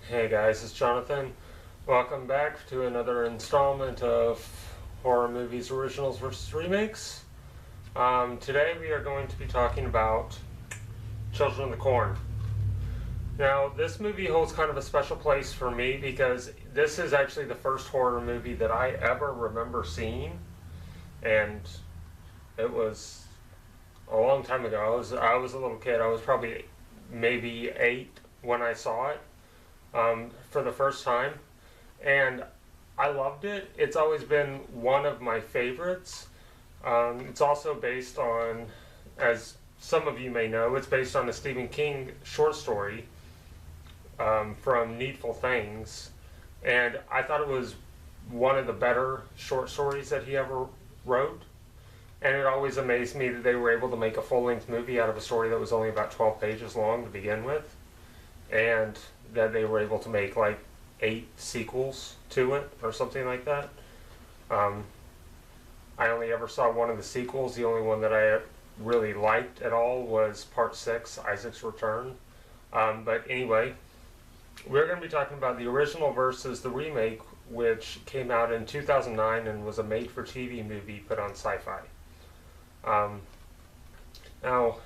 Hey guys, it's Jonathan. Welcome back to another installment of Horror Movies Originals versus Remakes. Today we are going to be talking about Children of the Corn. Now, this movie holds kind of a special place for me because this is actually the first horror movie that I ever remember seeing, and it was a long time ago. I was a little kid. I was probably maybe 8 when I saw it for the first time, and I loved it. It's always been one of my favorites. It's also based on, as some of you may know, it's based on a Stephen King short story from Needful Things, and I thought it was one of the better short stories that he ever wrote. And it always amazed me that they were able to make a full-length movie out of a story that was only about 12 pages long to begin with, and that they were able to make like 8 sequels to it or something like that. I only ever saw one of the sequels. The only one that I really liked at all was Part 6, Isaac's Return. But anyway, we're going to be talking about the original versus the remake, which came out in 2009 and was a made-for-TV movie put on Sci-Fi. Now,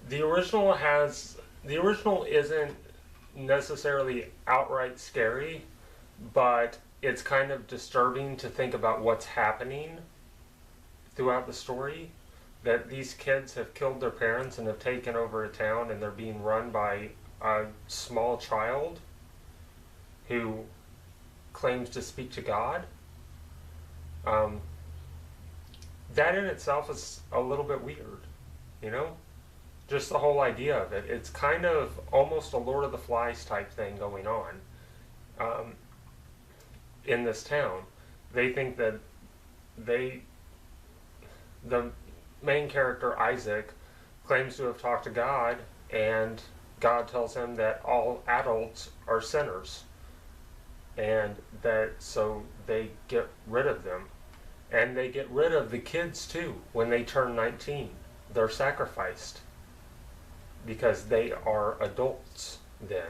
the original isn't necessarily outright scary, but it's kind of disturbing to think about what's happening throughout the story. That these kids have killed their parents and have taken over a town, and they're being run by a small child who claims to speak to God. That in itself is a little bit weird, you know? Just the whole idea of it. It's kind of almost a Lord of the Flies type thing going on in this town. They think that the main character, Isaac, claims to have talked to God, and God tells him that all adults are sinners, and that so they get rid of them. And they get rid of the kids too when they turn 19. They're sacrificed because they are adults then.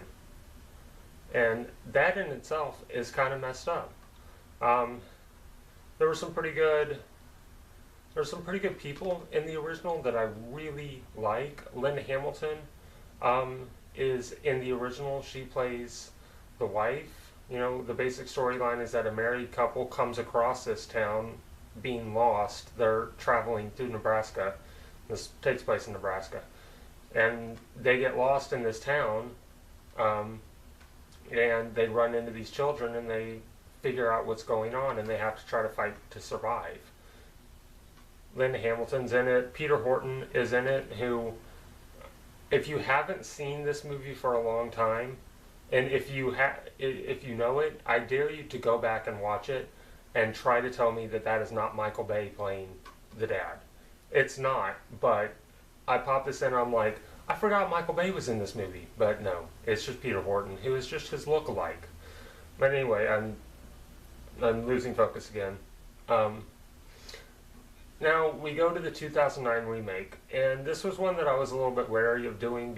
And that in itself is kind of messed up. There were some pretty good people in the original that I really like. Linda Hamilton is in the original. She plays the wife. You know, the basic storyline is that a married couple comes across this town being lost. They're traveling through Nebraska. This takes place in Nebraska. And they get lost in this town, and they run into these children, and they figure out what's going on, and they have to try to fight to survive. Linda Hamilton's in it. Peter Horton is in it, who, if you haven't seen this movie for a long time, and if you know it, I dare you to go back and watch it and try to tell me that that is not Michael Bay playing the dad. It's not, but I popped this in and I'm like, I forgot Michael Bay was in this movie. But no, it's just Peter Horton, who is just his look-alike. But anyway, I'm losing focus again. Now, we go to the 2009 remake, and this was one that I was a little bit wary of doing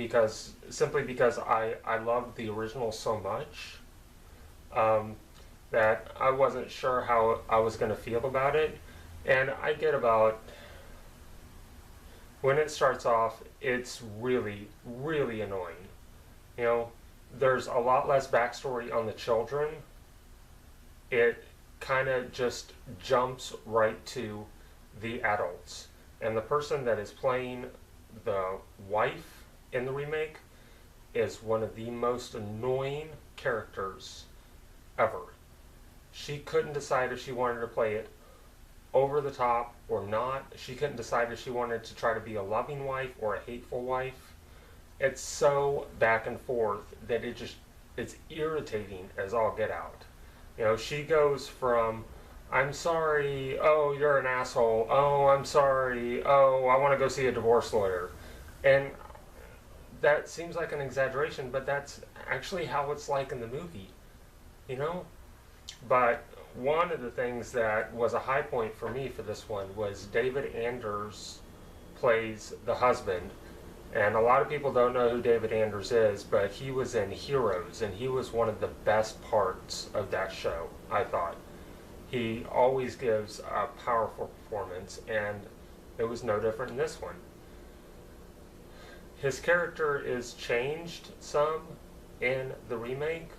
simply because I loved the original so much that I wasn't sure how I was going to feel about it. And I get about, when it starts off, it's really, really annoying. You know, there's a lot less backstory on the children. It kind of just jumps right to the adults. And the person that is playing the wife in the remake is one of the most annoying characters ever. She couldn't decide if she wanted to play it over the top or not. She couldn't decide if she wanted to try to be a loving wife or a hateful wife. It's so back and forth that it's irritating as all get out. You know, she goes from, I'm sorry, oh, you're an asshole, oh, I'm sorry, oh, I want to go see a divorce lawyer. And that seems like an exaggeration, but that's actually how it's like in the movie, you know? But one of the things that was a high point for me for this one was David Anders plays the husband, And a lot of people don't know who David Anders is, but he was in Heroes, and he was one of the best parts of that show, I thought. He always gives a powerful performance, and it was no different in this one. His character is changed some in the remake.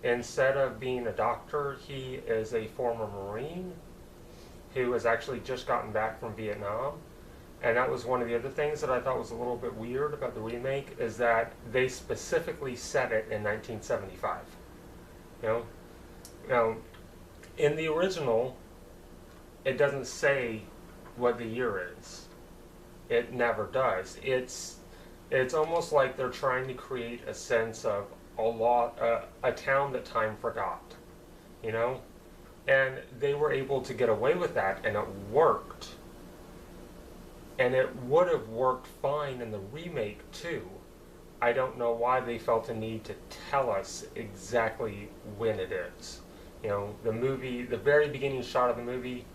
Instead of being a doctor, he is a former Marine who has actually just gotten back from Vietnam. And that was one of the other things that I thought was a little bit weird about the remake, is that they specifically set it in 1975. You know? Now, in the original, it doesn't say what the year is. It never does. It's almost like they're trying to create a sense of a town that time forgot, you know? And they were able to get away with that, and it worked. And it would have worked fine in the remake too. I don't know why they felt a need to tell us exactly when it is. You know, the movie, the very beginning shot of the movie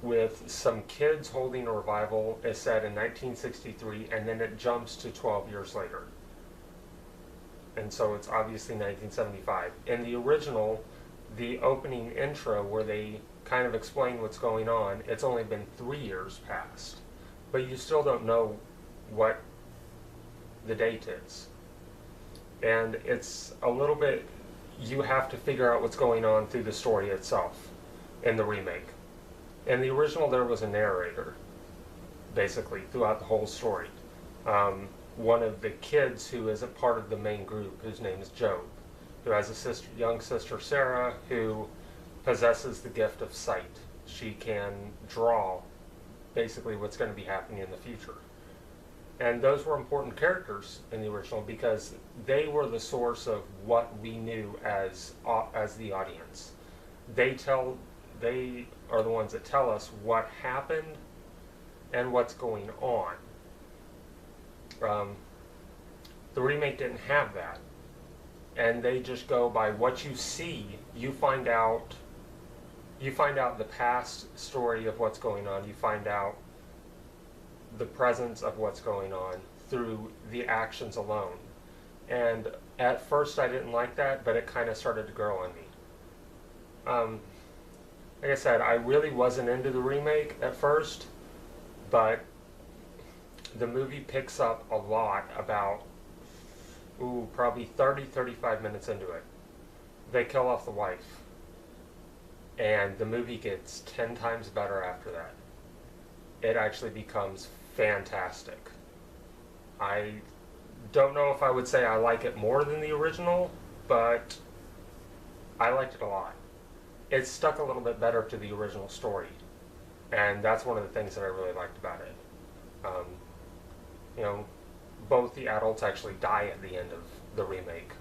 with some kids holding a revival is set in 1963, and then it jumps to 12 years later. And so it's obviously 1975. In the original, the opening intro where they kind of explain what's going on, it's only been 3 years past. But you still don't know what the date is. And it's a little bit, you have to figure out what's going on through the story itself in the remake. In the original, there was a narrator, basically, throughout the whole story. One of the kids who is a part of the main group, whose name is Job, who has a young sister, Sarah, who possesses the gift of sight. She can draw basically what's going to be happening in the future. And those were important characters in the original because they were the source of what we knew as the audience. They are the ones that tell us what happened and what's going on. The remake didn't have that. And they just go by what you see. You find out the past story of what's going on. You find out the presence of what's going on through the actions alone. And at first I didn't like that, but it kind of started to grow on me. Like I said, I really wasn't into the remake at first, but the movie picks up a lot about, probably 35 minutes into it. They kill off the wife. And the movie gets 10 times better after that. It actually becomes fantastic. I don't know if I would say I like it more than the original, but I liked it a lot. It stuck a little bit better to the original story. And that's one of the things that I really liked about it. You know, both the adults actually die at the end of the remake,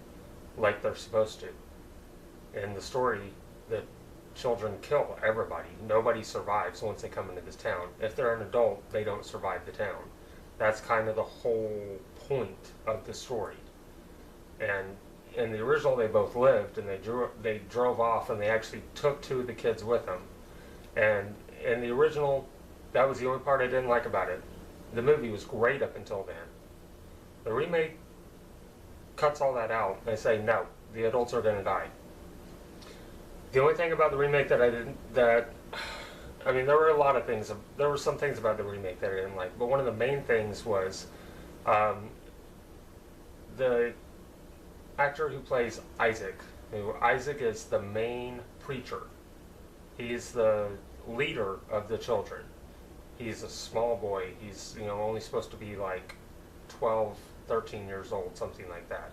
like they're supposed to. In the story, the children kill everybody. Nobody survives once they come into this town. If they're an adult, they don't survive the town. That's kind of the whole point of the story. And in the original, they both lived, and they drove off, and they actually took 2 of the kids with them. And in the original, that was the only part I didn't like about it. The movie was great up until then. The remake cuts all that out. They say, no, the adults are going to die. The only thing about the remake that I mean, there were a lot of things. There were some things about the remake that I didn't like, but one of the main things was the actor who plays Isaac. Isaac is the main preacher. He's the leader of the children. He's a small boy. He's only supposed to be like 12, 13 years old, something like that.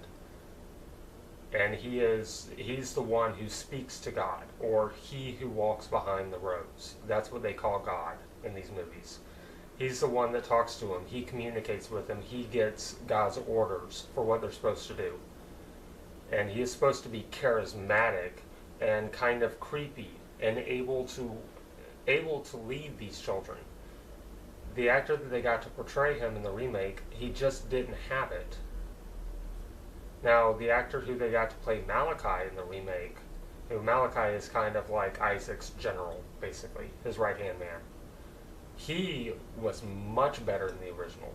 And he's the one who speaks to God, or he who walks behind the rose. That's what they call God in these movies. He's the one that talks to him. He communicates with him. He gets God's orders for what they're supposed to do. And he is supposed to be charismatic and kind of creepy and able to lead these children. The actor that they got to portray him in the remake, he just didn't have it. Now, the actor who they got to play Malachi in the remake, Malachi is kind of like Isaac's general, basically, his right-hand man. He was much better than the original.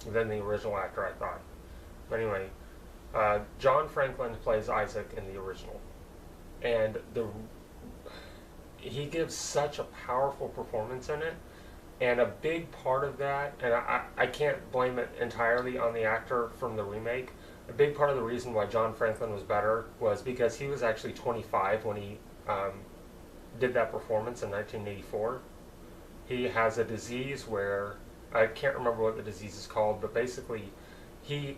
than the original actor, I thought. But anyway, John Franklin plays Isaac in the original, and he gives such a powerful performance in it. And a big part of that, and I can't blame it entirely on the actor from the remake, a big part of the reason why John Franklin was better was because he was actually 25 when he did that performance in 1984. He has a disease where, I can't remember what the disease is called, but basically he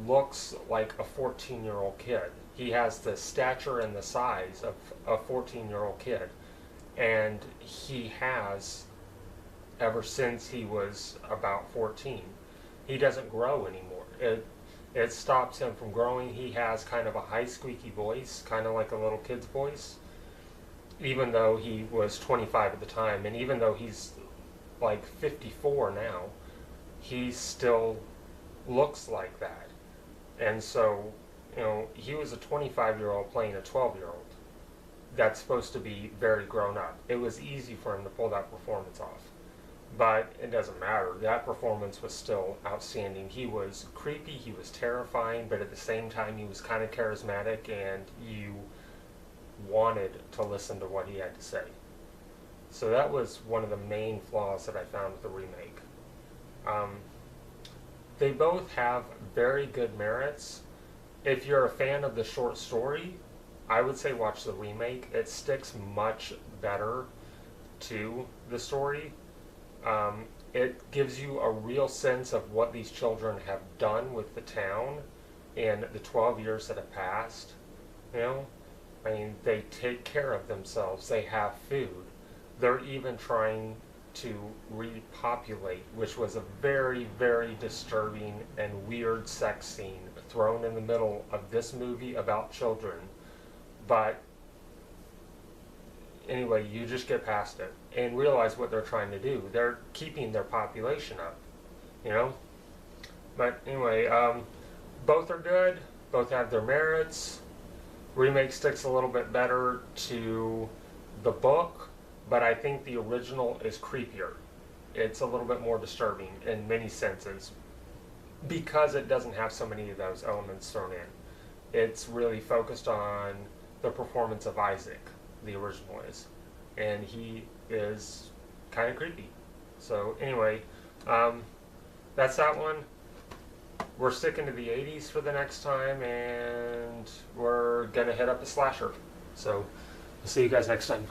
looks like a 14-year-old kid. He has the stature and the size of a 14-year-old kid. And he has ever since he was about 14. He doesn't grow anymore. It stops him from growing. He has kind of a high squeaky voice, kind of like a little kid's voice, even though he was 25 at the time. And even though he's like 54 now, he still looks like that. And so, he was a 25-year-old playing a 12-year-old. That's supposed to be very grown up. It was easy for him to pull that performance off. But it doesn't matter. That performance was still outstanding. He was creepy, he was terrifying, but at the same time he was kind of charismatic, and you wanted to listen to what he had to say. So that was one of the main flaws that I found with the remake. They both have very good merits. If you're a fan of the short story, I would say watch the remake. It sticks much better to the story. It gives you a real sense of what these children have done with the town in the 12 years that have passed. I mean, they take care of themselves. They have food. They're even trying to repopulate, which was a very, very disturbing and weird sex scene thrown in the middle of this movie about children. But anyway, you just get past it and realize what they're trying to do. They're keeping their population up, But anyway, both are good. Both have their merits. Remake sticks a little bit better to the book, but I think the original is creepier. It's a little bit more disturbing in many senses because it doesn't have so many of those elements thrown in. It's really focused on the performance of Isaac, the original is, and he is kind of creepy. So anyway, that's that one. We're sticking to the 80s for the next time, and we're gonna hit up a slasher. So we'll see you guys next time.